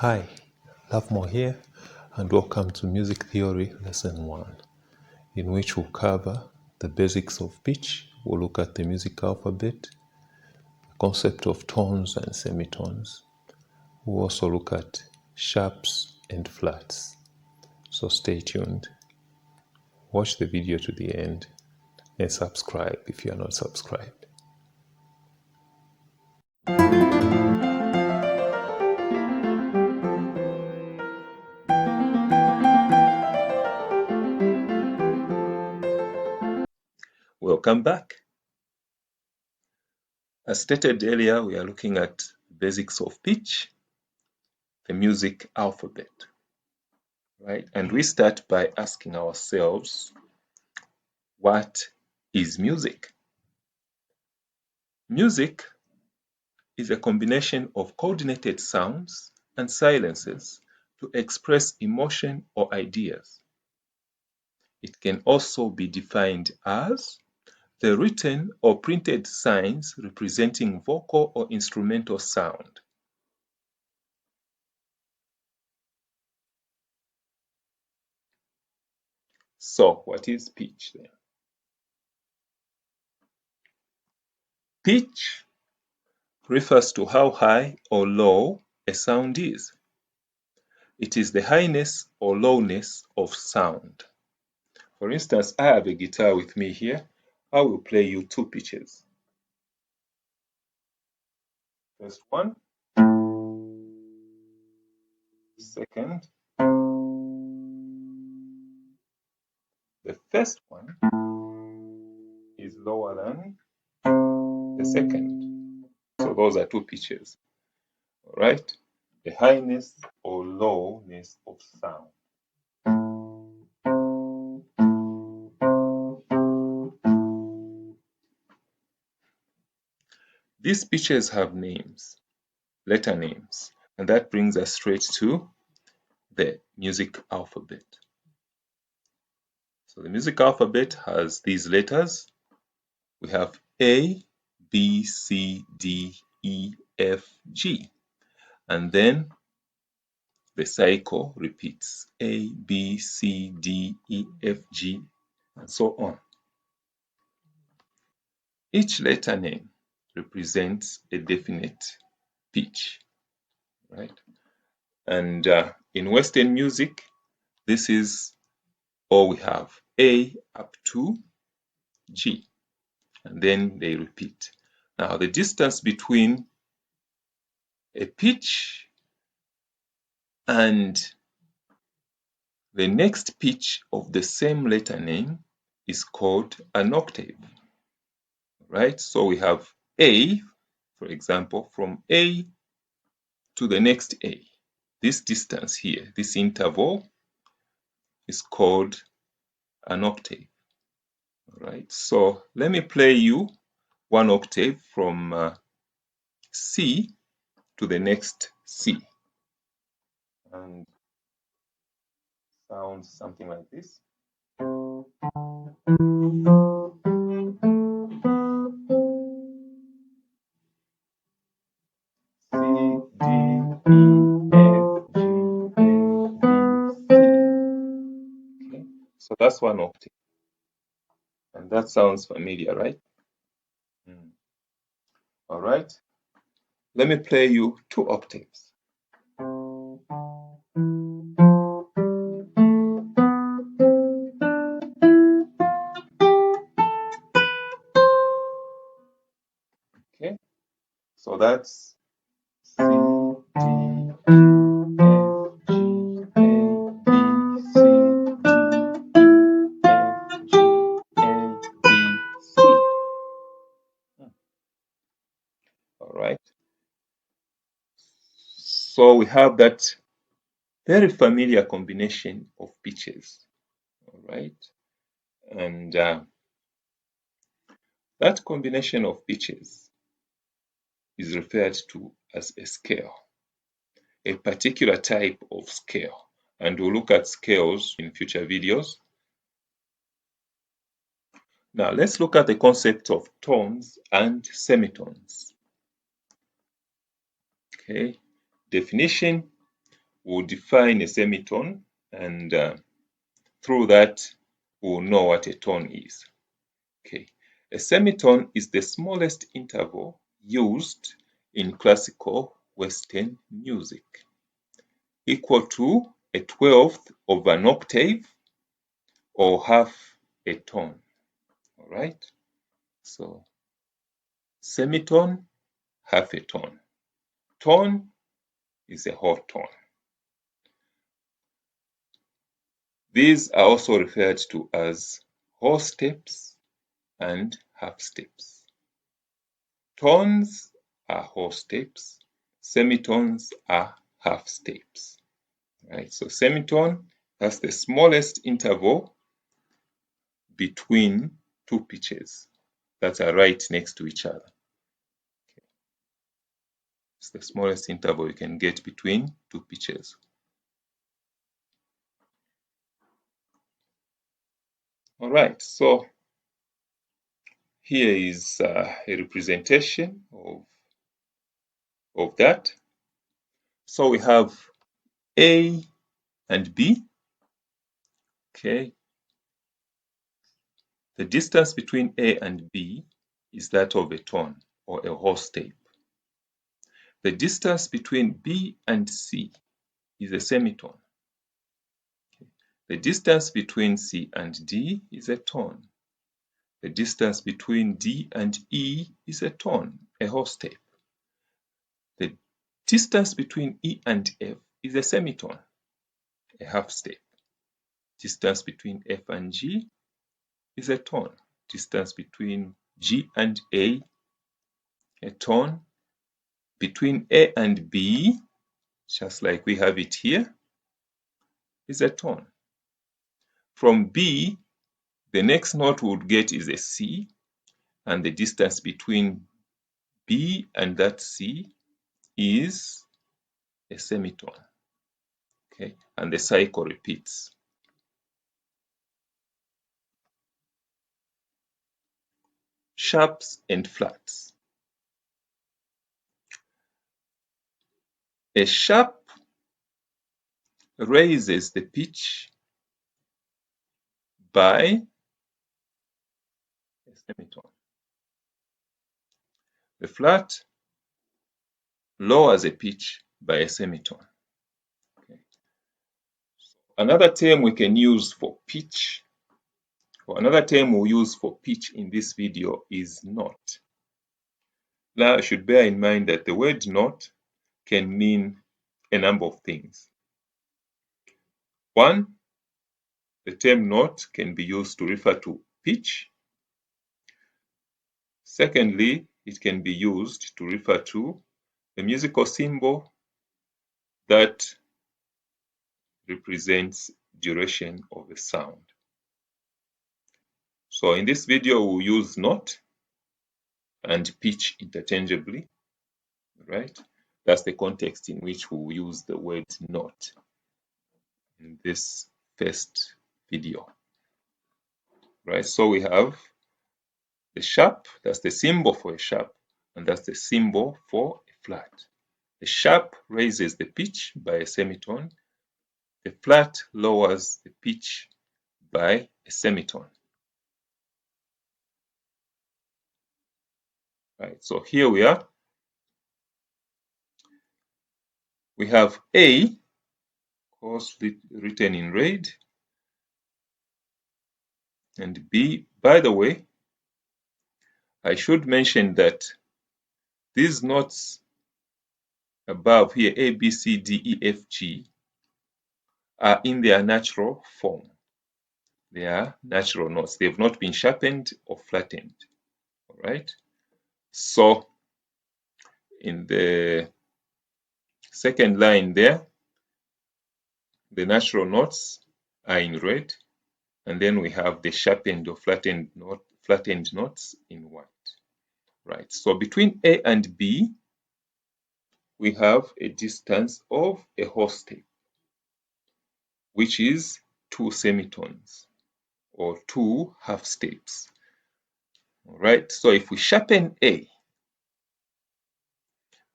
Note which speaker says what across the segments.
Speaker 1: Hi, Lovemore here, and welcome to Music Theory Lesson 1, in which we'll cover the basics of pitch. We'll look at the music alphabet, the concept of tones and semitones. We'll also look at sharps and flats. So stay tuned. Watch the video to the end and subscribe if you are not subscribed. Welcome back. As stated earlier, we are looking at basics of pitch, the music alphabet, right? And we start by asking ourselves, what is music? Music is a combination of coordinated sounds and silences to express emotion or ideas. It can also be defined as the written or printed signs representing vocal or instrumental sound. So, what is pitch then? Pitch refers to how high or low a sound is. It is the highness or lowness of sound. For instance, I have a guitar with me here. I will play you two pitches. First one, second. The first one is lower than the second. So those are two pitches, all right? The highness or lowness of sound. These pitches have names, letter names, and that brings us straight to the music alphabet. So the music alphabet has these letters. We have A, B, C, D, E, F, G. And then the cycle repeats A, B, C, D, E, F, G, and so on. Each letter name represents a definite pitch, right? And in Western music, this is all we have, A up to G, and then they repeat. Now, the distance between a pitch and the next pitch of the same letter name is called an octave, right? So we have A, for example, from A to the next A. This distance here, this interval, is called an octave, right? So let me play you one octave from C to the next C, and sounds something like this. C, D, E, F, G, A, B, C. Okay, so that's one octave, and that sounds familiar, right? All right, let me play you two octaves. Okay, so that's C, D, E, F, G, A, B, C, D, E, F, G, A, B, C. All right, so we have that very familiar combination of pitches, all right? And that combination of pitches is referred to as a scale, a particular type of scale. And we'll look at scales in future videos. Now let's look at the concept of tones and semitones. Okay, definition: we'll define a semitone, and through that, we'll know what a tone is. Okay, a semitone is the smallest interval used in classical Western music, equal to a 12th of an octave or half a tone. All right, so semitone, half a tone. Tone is a whole tone. These are also referred to as whole steps and half steps. Tones are whole steps, semitones are half steps. Right, so semitone has the smallest interval between two pitches that are right next to each other. It's the smallest interval you can get between two pitches. All right, so here is a representation of that. So we have A and B. Okay, the distance between A and B is that of a tone or a whole step. The distance between B and C is a semitone. The distance between C and D is a tone. The distance between D and E is a tone, a whole step. The distance between E and F is a semitone, a half step. Distance between F and G is a tone. Distance between G and A tone. Between A and B, just like we have it here, is a tone. From B, the next note we would get is a C, and the distance between B and that C is a semitone. Okay, and the cycle repeats. Sharps and flats. A sharp raises the pitch by a semitone. The flat lowers a pitch by a semitone. Okay. Another term we can use for pitch, or another term we'll use for pitch in this video is note. Now, you should bear in mind that the word note can mean a number of things. One, the term note can be used to refer to pitch. Secondly, it can be used to refer to a musical symbol that represents duration of a sound. So in this video, we'll use note and pitch interchangeably, right? That's the context in which we'll use the word note in this first video, right? So we have the sharp, that's the symbol for a sharp, and that's the symbol for a flat. The sharp raises the pitch by a semitone. The flat lowers the pitch by a semitone. Right, so here we are. We have A, of course, written in red, and B. By the way, I should mention that these notes above here, A, B, C, D, E, F, G, are in their natural form. They are natural notes. They've not been sharpened or flattened. All right. So in the second line there, the natural notes are in red, and then we have the sharpened or flattened notes in white. Right. So between A and B, we have a distance of a whole step, which is 2 semitones or 2 half steps. All right. So if we sharpen A,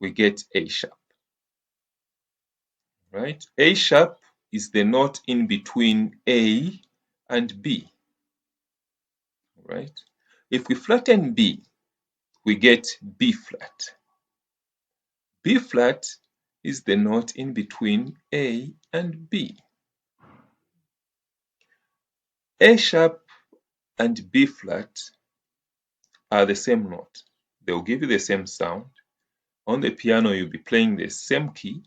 Speaker 1: we get A sharp. right? A sharp is the note in between A and B, right? If we flatten B, we get B flat. B flat is the note in between A and B. A sharp and B flat are the same note. They will give you the same sound. On the piano, you'll be playing the same key.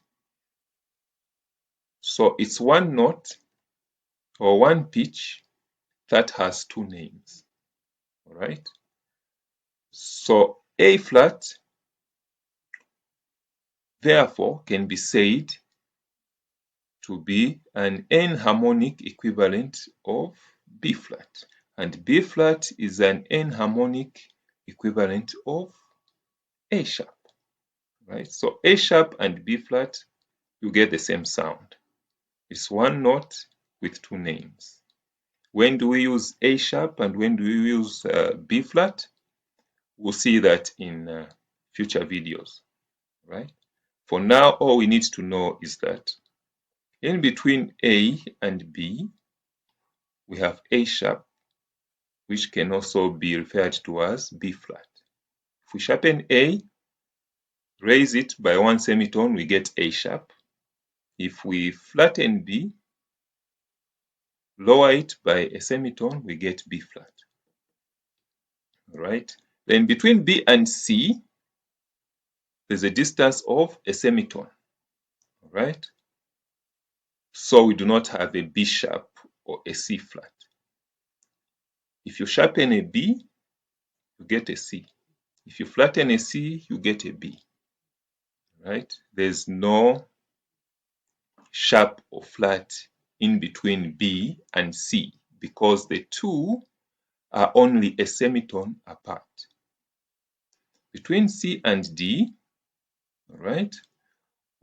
Speaker 1: So it's one note or one pitch that has two names, all right? So A flat, therefore, can be said to be an enharmonic equivalent of B flat. And B flat is an enharmonic equivalent of A sharp, right? So A sharp and B flat, you get the same sound. It's one note with two names. When do we use A sharp and when do we use B flat? We'll see that in future videos, right? For now, all we need to know is that in between A and B, we have A sharp, which can also be referred to as B flat. If we sharpen A, raise it by one semitone, we get A sharp. If we flatten B, lower it by a semitone, we get B flat. All right. Then between B and C, there's a distance of a semitone. All right. So we do not have a B sharp or a C flat. If you sharpen a B, you get a C. If you flatten a C, you get a B. Right? There's no sharp or flat in between B and C because the two are only a semitone apart. Between C and D, right,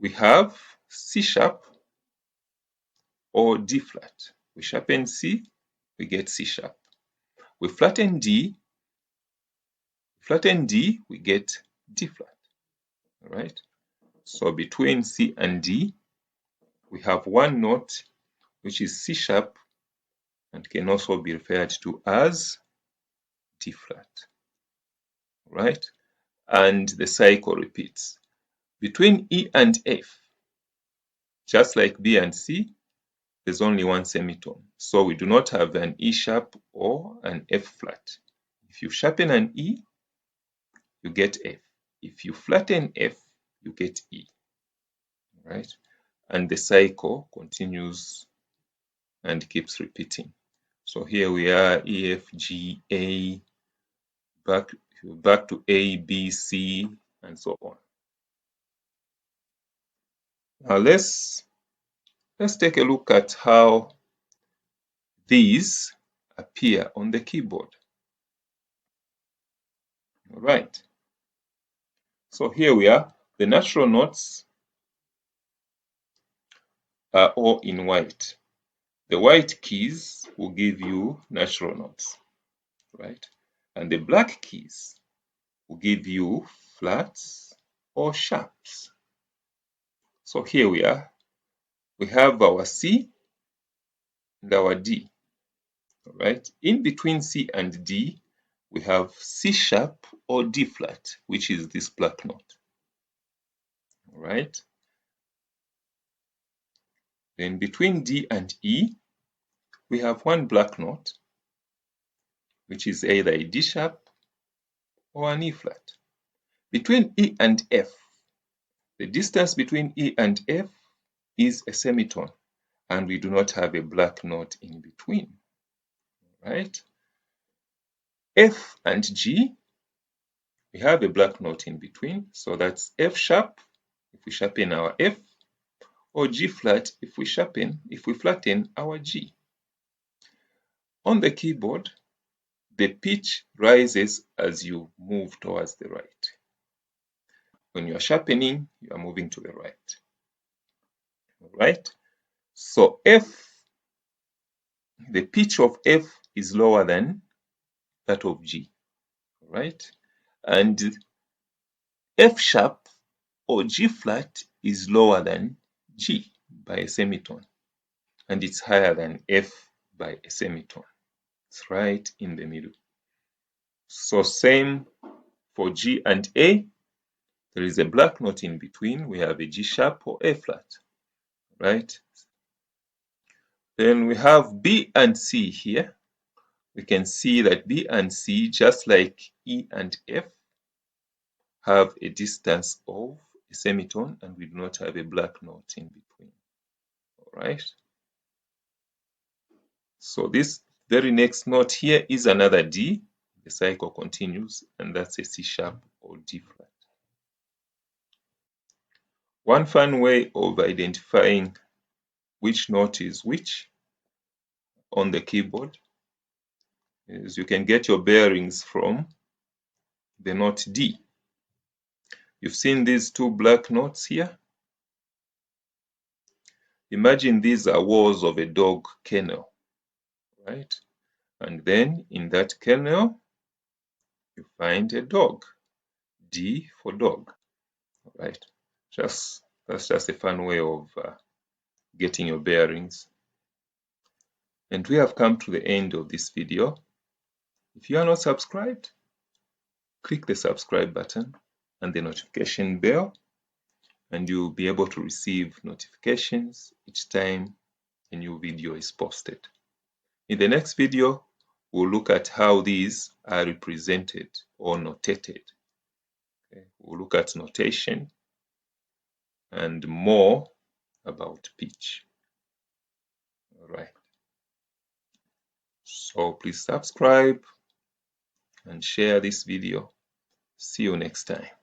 Speaker 1: we have C sharp or D flat. We sharpen C, we get C sharp. We flatten D, we get D flat. All right. So between C and D, we have one note which is C sharp and can also be referred to as D flat. Right? And the cycle repeats. Between E and F, just like B and C, there's only one semitone. So we do not have an E sharp or an F flat. If you sharpen an E, you get F. If you flatten F, you get E. Right? And the cycle continues and keeps repeating. So here we are, E, F, G, A, back to A, B, C, and so on. Now let's take a look at how these appear on the keyboard. All right. So here we are. The natural notes are all in white. The white keys will give you natural notes, right? And the black keys will give you flats or sharps. So here we are. We have our C and our D. All right. In between C and D, we have C sharp or D flat, which is this black note. All right. Then between D and E, we have one black note, which is either a D sharp or an E flat. Between E and F, the distance between E and F is a semitone, and we do not have a black note in between. Right? F and G, we have a black note in between, so that's F sharp if we sharpen our F, or G flat if we flatten our G. On the keyboard, the pitch rises as you move towards the right. When you are sharpening, you are moving to the right. All right? So F, the pitch of F is lower than that of G. All right? And F sharp or G flat is lower than G. by a semitone, and it's higher than F by a semitone. It's right in the middle. So same for G and A. There is a black note in between. We have a G sharp or A flat, right? Then we have B and C here. We can see that B and C, just like E and F, have a distance of a semitone, and we do not have a black note in between. All right. So this very next note here is another D. The cycle continues, and that's a C sharp or D flat. One fun way of identifying which note is which on the keyboard is you can get your bearings from the note D. You've seen these two black notes here. Imagine these are walls of a dog kennel, right? And then in that kennel, you find a dog, D for dog, right? That's just a fun way of getting your bearings. And we have come to the end of this video. If you are not subscribed, click the subscribe button and the notification bell, and you'll be able to receive notifications each time a new video is posted. In the next video, we'll look at how these are represented or notated. Okay. We'll look at notation and more about pitch. All right. So please subscribe and share this video. See you next time.